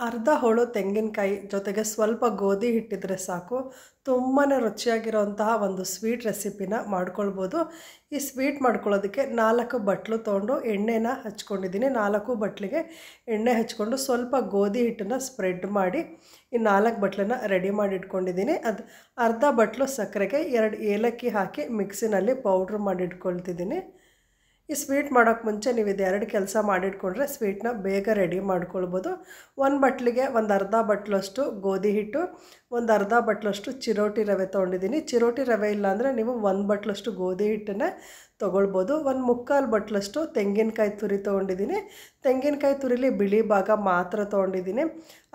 ಅರ್ಧ ಹೋಳು ತೆಂಗಿನಕಾಯಿ ಜೊತೆಗೆ ಸ್ವಲ್ಪ ಗೋಧಿ ಹಿಟ್ಟಿದ್ರೆ ಸಾಕು ತುಂಬಾ ರುಚಿಯಾಗಿರೋಂತಹ ಒಂದು ಸ್ವೀಟ್ ರೆಸಿಪಿನ ಮಾಡ್ಕೊಳ್ಬೋದು. ಈ ಸ್ವೀಟ್ ಮಾಡ್ಕೊಳ್ಳೋದಕ್ಕೆ 4 ಬಟ್ಲು ತೊಗೊಂಡು ಎಣ್ಣೆನ ಹಚ್ಕೊಂಡಿದ್ದೀನಿ. 4 ಬಟ್ಲಿಗೆ ಎಣ್ಣೆ ಹಚ್ಕೊಂಡು ಸ್ವಲ್ಪ ಗೋಧಿ ಹಿಟ್ಟನ್ನು ಸ್ಪ್ರೆಡ್ ಮಾಡಿ ಈ 4 ಬಟ್ಲನ್ನ ರೆಡಿ ಮಾಡಿ ಇಟ್ಕೊಂಡಿದ್ದೀನಿ. ಅದು ಅರ್ಧ ಬಟ್ಲು ಸಕ್ಕರೆಗೆ 2 ಏಲಕ್ಕಿ ಹಾಕಿ ಮಿಕ್ಸಿನಲ್ಲಿ ಪೌಡ್ರ್ ಮಾಡಿ ಇಟ್ಕೊಳ್ತಿದ್ದೀನಿ. ಈ ಸ್ವೀಟ್ ಮಾಡೋಕ್ಕೆ ಮುಂಚೆ ನೀವು ಇದೆರಡು ಕೆಲಸ ಮಾಡಿಟ್ಕೊಂಡ್ರೆ ಸ್ವೀಟ್ನ ಬೇಗ ರೆಡಿ ಮಾಡ್ಕೊಳ್ಬೋದು. ಒಂದು ಬಟ್ಲಿಗೆ ಒಂದು ಅರ್ಧ ಬಟ್ಲಷ್ಟು ಗೋಧಿ ಹಿಟ್ಟು, ಒಂದು ಅರ್ಧ ಬಟ್ಲಷ್ಟು ಚಿರೋಟಿ ರವೆ ತೊಗೊಂಡಿದ್ದೀನಿ. ಚಿರೋಟಿ ರವೆ ಇಲ್ಲಾಂದರೆ ನೀವು 1 ಬಟ್ಲಷ್ಟು ಗೋಧಿ ಹಿಟ್ಟನ್ನೇ ತೊಗೊಳ್ಬೋದು. 1/4 ಬಟ್ಲಷ್ಟು ತೆಂಗಿನಕಾಯಿ ತುರಿ ತೊಗೊಂಡಿದ್ದೀನಿ. ತೆಂಗಿನಕಾಯಿ ತುರಿಲಿ ಬಿಳಿ ಭಾಗ ಮಾತ್ರ ತೊಗೊಂಡಿದ್ದೀನಿ.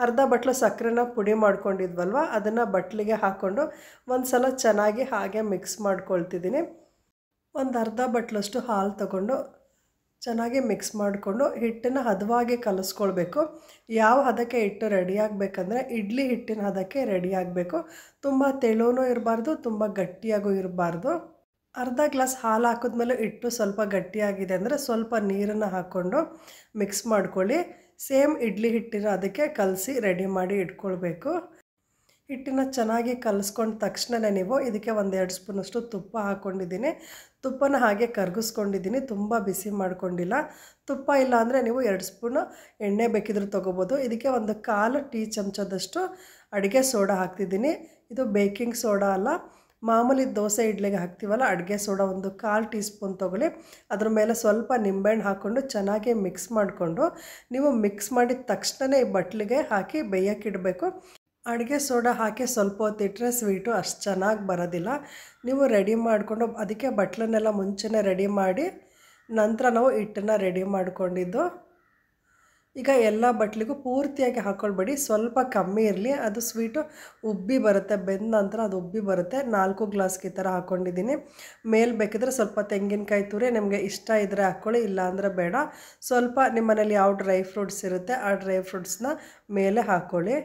ಅರ್ಧ ಬಟ್ಲು ಸಕ್ಕರೆನ ಪುಡಿ ಮಾಡ್ಕೊಂಡಿದ್ವಲ್ವ, ಅದನ್ನು ಬಟ್ಲಿಗೆ ಹಾಕ್ಕೊಂಡು ಒಂದು ಸಲ ಚೆನ್ನಾಗಿ ಹಾಗೆ ಮಿಕ್ಸ್ ಮಾಡ್ಕೊಳ್ತಿದ್ದೀನಿ. ಒಂದು ಅರ್ಧ ಬಟ್ಲಷ್ಟು ಹಾಲು ತಗೊಂಡು ಚೆನ್ನಾಗಿ ಮಿಕ್ಸ್ ಮಾಡಿಕೊಂಡು ಹಿಟ್ಟನ್ನು ಹದವಾಗಿ ಕಲಿಸ್ಕೊಳ್ಬೇಕು. ಯಾವ ಹದಕ್ಕೆ ಹಿಟ್ಟು ರೆಡಿ ಆಗಬೇಕಂದ್ರೆ ಇಡ್ಲಿ ಹಿಟ್ಟಿನ ಹದಕ್ಕೆ ರೆಡಿ ಆಗಬೇಕು. ತುಂಬ ತೆಳುವೂ ಇರಬಾರ್ದು, ತುಂಬ ಗಟ್ಟಿಯಾಗೂ ಇರಬಾರ್ದು. ಅರ್ಧ ಗ್ಲಾಸ್ ಹಾಲು ಹಾಕಿದ್ಮೇಲೆ ಹಿಟ್ಟು ಸ್ವಲ್ಪ ಗಟ್ಟಿಯಾಗಿದೆ ಅಂದರೆ ಸ್ವಲ್ಪ ನೀರನ್ನು ಹಾಕ್ಕೊಂಡು ಮಿಕ್ಸ್ ಮಾಡ್ಕೊಳ್ಳಿ. ಸೇಮ್ ಇಡ್ಲಿ ಹಿಟ್ಟಿನ ಅದಕ್ಕೆ ಕಲಸಿ ರೆಡಿ ಮಾಡಿ ಇಟ್ಕೊಳ್ಬೇಕು. ಹಿಟ್ಟನ್ನು ಚೆನ್ನಾಗಿ ಕಲಿಸ್ಕೊಂಡ ತಕ್ಷಣ ನೀವು ಇದಕ್ಕೆ 1-2 ಸ್ಪೂನಷ್ಟು ತುಪ್ಪ ಹಾಕ್ಕೊಂಡಿದ್ದೀನಿ. ತುಪ್ಪನ ಹಾಗೆ ಕರಗಿಸ್ಕೊಂಡಿದ್ದೀನಿ, ತುಂಬ ಬಿಸಿ ಮಾಡ್ಕೊಂಡಿಲ್ಲ. ತುಪ್ಪ ಇಲ್ಲ ಅಂದರೆ ನೀವು 2 ಸ್ಪೂನು ಎಣ್ಣೆ ಬೇಕಿದ್ರೂ ತೊಗೋಬೋದು. ಇದಕ್ಕೆ 1/4 ಟೀ ಚಮಚದಷ್ಟು ಅಡುಗೆ ಸೋಡಾ ಹಾಕ್ತಿದ್ದೀನಿ. ಇದು ಬೇಕಿಂಗ್ ಸೋಡಾ ಅಲ್ಲ, ಮಾಮೂಲಿ ದೋಸೆ ಇಡ್ಲಿಗೆ ಹಾಕ್ತೀವಲ್ಲ ಅಡುಗೆ ಸೋಡಾ 1/4 ಟೀ ಸ್ಪೂನ್ ತೊಗೊಳ್ಳಿ. ಅದ್ರ ಮೇಲೆ ಸ್ವಲ್ಪ ನಿಂಬೆಹಣ್ಣು ಹಾಕ್ಕೊಂಡು ಚೆನ್ನಾಗಿ ಮಿಕ್ಸ್ ಮಾಡಿಕೊಂಡು ನೀವು ಮಿಕ್ಸ್ ಮಾಡಿದ ತಕ್ಷಣ ಈ ಬಟ್ಲಿಗೆ ಹಾಕಿ ಬೇಯಕ್ಕಿಡಬೇಕು. ಅಡುಗೆ ಸೋಡಾ ಹಾಕಿ ಸ್ವಲ್ಪ ಹೊತ್ತಿಟ್ಟರೆ ಸ್ವೀಟು ಅಷ್ಟು ಚೆನ್ನಾಗಿ ಬರೋದಿಲ್ಲ. ನೀವು ರೆಡಿ ಮಾಡಿಕೊಂಡು ಅದಕ್ಕೆ ಬಟ್ಲನ್ನೆಲ್ಲ ಮುಂಚೆನೇ ರೆಡಿ ಮಾಡಿ ನಂತರ ನಾವು ಹಿಟ್ಟನ್ನು ರೆಡಿ ಮಾಡಿಕೊಂಡಿದ್ದು. ಈಗ ಎಲ್ಲ ಬಟ್ಲಿಗೂ ಪೂರ್ತಿಯಾಗಿ ಹಾಕ್ಕೊಳ್ಬೇಡಿ, ಸ್ವಲ್ಪ ಕಮ್ಮಿ ಇರಲಿ, ಅದು ಸ್ವೀಟು ಉಬ್ಬಿ ಬರುತ್ತೆ. ಬೆಂದ ನಂತರ ಅದು ಉಬ್ಬಿ ಬರುತ್ತೆ. 4 ಗ್ಲಾಸ್ಗೆ ಈ ಥರ ಹಾಕ್ಕೊಂಡಿದ್ದೀನಿ. ಮೇಲೆ ಬೇಕಿದ್ರೆ ಸ್ವಲ್ಪ ತೆಂಗಿನಕಾಯಿ ತುರಿ ನಿಮಗೆ ಇಷ್ಟ ಇದ್ದರೆ ಹಾಕ್ಕೊಳ್ಳಿ, ಇಲ್ಲಾಂದರೆ ಬೇಡ. ಸ್ವಲ್ಪ ನಿಮ್ಮ ಮನೇಲಿ ಯಾವ ಡ್ರೈ ಫ್ರೂಟ್ಸ್ ಇರುತ್ತೆ ಆ ಡ್ರೈ ಫ್ರೂಟ್ಸ್ನ ಮೇಲೆ ಹಾಕ್ಕೊಳ್ಳಿ.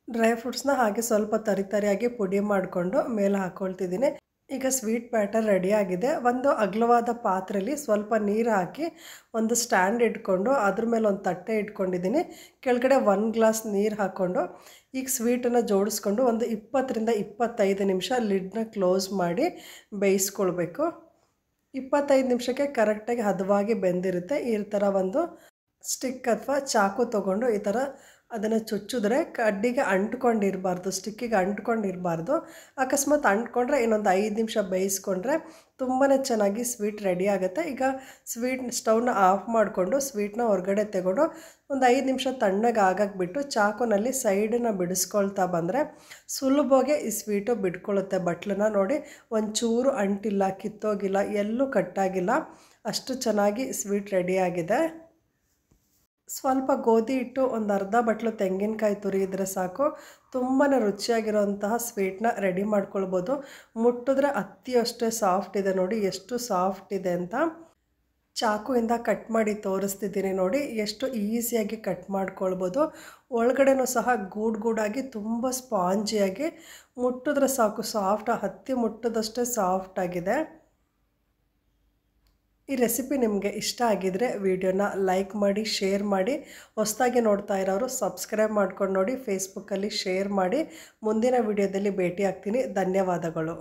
ಡ್ರೈ ಫ್ರೂಟ್ಸ್ನ ಹಾಗೆ ಸ್ವಲ್ಪ ತರಿಯಾಗಿ ಪುಡಿ ಮಾಡಿಕೊಂಡು ಮೇಲೆ ಹಾಕ್ಕೊಳ್ತಿದ್ದೀನಿ. ಈಗ ಸ್ವೀಟ್ ಬ್ಯಾಟರ್ ರೆಡಿಯಾಗಿದೆ. ಒಂದು ಅಗಲವಾದ ಪಾತ್ರೆಯಲ್ಲಿ ಸ್ವಲ್ಪ ನೀರು ಹಾಕಿ ಒಂದು ಸ್ಟ್ಯಾಂಡ್ ಇಟ್ಕೊಂಡು ಅದ್ರ ಮೇಲೆ ಒಂದು ತಟ್ಟೆ ಇಟ್ಕೊಂಡಿದ್ದೀನಿ. ಕೆಳಗಡೆ 1 ಗ್ಲಾಸ್ ನೀರು ಹಾಕ್ಕೊಂಡು ಈಗ ಸ್ವೀಟನ್ನು ಜೋಡಿಸ್ಕೊಂಡು ಒಂದು 20-25 ನಿಮಿಷ ಲಿಡ್ನ ಕ್ಲೋಸ್ ಮಾಡಿ ಬೇಯಿಸ್ಕೊಳ್ಬೇಕು. 25 ನಿಮಿಷಕ್ಕೆ ಕರೆಕ್ಟಾಗಿ ಹದವಾಗಿ ಬೆಂದಿರುತ್ತೆ. ಈ ಥರ ಒಂದು ಸ್ಟಿಕ್ ಅಥವಾ ಚಾಕು ತೊಗೊಂಡು ಈ ಥರ ಅದನ್ನು ಚುಚ್ಚಿದ್ರೆ ಕಡ್ಡಿಗೆ ಅಂಟ್ಕೊಂಡಿರಬಾರ್ದು, ಸ್ಟಿಕ್ಕಿಗೆ ಅಂಟ್ಕೊಂಡಿರಬಾರ್ದು. ಅಕಸ್ಮಾತ್ ಅಂಟ್ಕೊಂಡ್ರೆ ಇನ್ನೊಂದು 5 ನಿಮಿಷ ಬೇಯಿಸ್ಕೊಂಡ್ರೆ ತುಂಬಾ ಚೆನ್ನಾಗಿ ಸ್ವೀಟ್ ರೆಡಿ ಆಗುತ್ತೆ. ಈಗ ಸ್ಟವ್ನ ಆಫ್ ಮಾಡಿಕೊಂಡು ಸ್ವೀಟ್ನ ಹೊರಗಡೆ ತೆಗೊಂಡು ಒಂದು 5 ನಿಮಿಷ ತಣ್ಣಗೆ ಆಗಕ್ಕೆ ಬಿಟ್ಟು ಚಾಕುನಲ್ಲಿ ಸೈಡನ್ನು ಬಿಡಿಸ್ಕೊಳ್ತಾ ಬಂದರೆ ಸುಲಭವಾಗಿ ಈ ಸ್ವೀಟು ಬಿಟ್ಕೊಳ್ಳುತ್ತೆ. ಬಟ್ಲನ್ನ ನೋಡಿ, ಒಂಚೂರು ಅಂಟಿಲ್ಲ, ಕಿತ್ತೋಗಿಲ್ಲ, ಎಲ್ಲೂ ಕಟ್ಟಾಗಿಲ್ಲ, ಅಷ್ಟು ಚೆನ್ನಾಗಿ ಸ್ವೀಟ್ ರೆಡಿಯಾಗಿದೆ. ಸ್ವಲ್ಪ ಗೋಧಿ ಹಿಟ್ಟು, ಒಂದು ಅರ್ಧ ಬಟ್ಲು ತೆಂಗಿನಕಾಯಿ ತುರಿ ಇದ್ದರೆ ಸಾಕು, ತುಂಬಾ ರುಚಿಯಾಗಿರೋಂತಹ ಸ್ವೀಟ್ನ ರೆಡಿ ಮಾಡ್ಕೊಳ್ಬೋದು. ಮುಟ್ಟಿದ್ರೆ ಅಷ್ಟೇ ಸಾಫ್ಟ್ ಇದೆ, ನೋಡಿ ಎಷ್ಟು ಸಾಫ್ಟ್ ಇದೆ ಅಂತ. ಚಾಕುವಿಂದ ಕಟ್ ಮಾಡಿ ತೋರಿಸ್ತಿದ್ದೀನಿ ನೋಡಿ, ಎಷ್ಟು ಈಸಿಯಾಗಿ ಕಟ್ ಮಾಡ್ಕೊಳ್ಬೋದು. ಒಳಗಡೆನೂ ಸಹ ಗೂಡಾಗಿ ತುಂಬ ಸ್ಪಾಂಜಿಯಾಗಿ, ಮುಟ್ಟಿದ್ರೆ ಸಾಕು ಸಾಫ್ಟ್, ಹತ್ತಿ ಮುಟ್ಟಿದಷ್ಟೇ ಸಾಫ್ಟಾಗಿದೆ. ಈ ರೆಸಿಪಿ ನಿಮಗೆ ಇಷ್ಟ ಆಗಿದರೆ ವಿಡಿಯೋನ ಲೈಕ್ ಮಾಡಿ, ಶೇರ್ ಮಾಡಿ. ಹೊಸದಾಗಿ ನೋಡ್ತಾ ಇರೋರು ಸಬ್ಸ್ಕ್ರೈಬ್ ಮಾಡ್ಕೊಂಡು ನೋಡಿ, ಫೇಸ್ಬುಕ್ಕಲ್ಲಿ ಶೇರ್ ಮಾಡಿ. ಮುಂದಿನ ವಿಡಿಯೋದಲ್ಲಿ ಭೇಟಿ ಆಗ್ತೀನಿ. ಧನ್ಯವಾದಗಳು.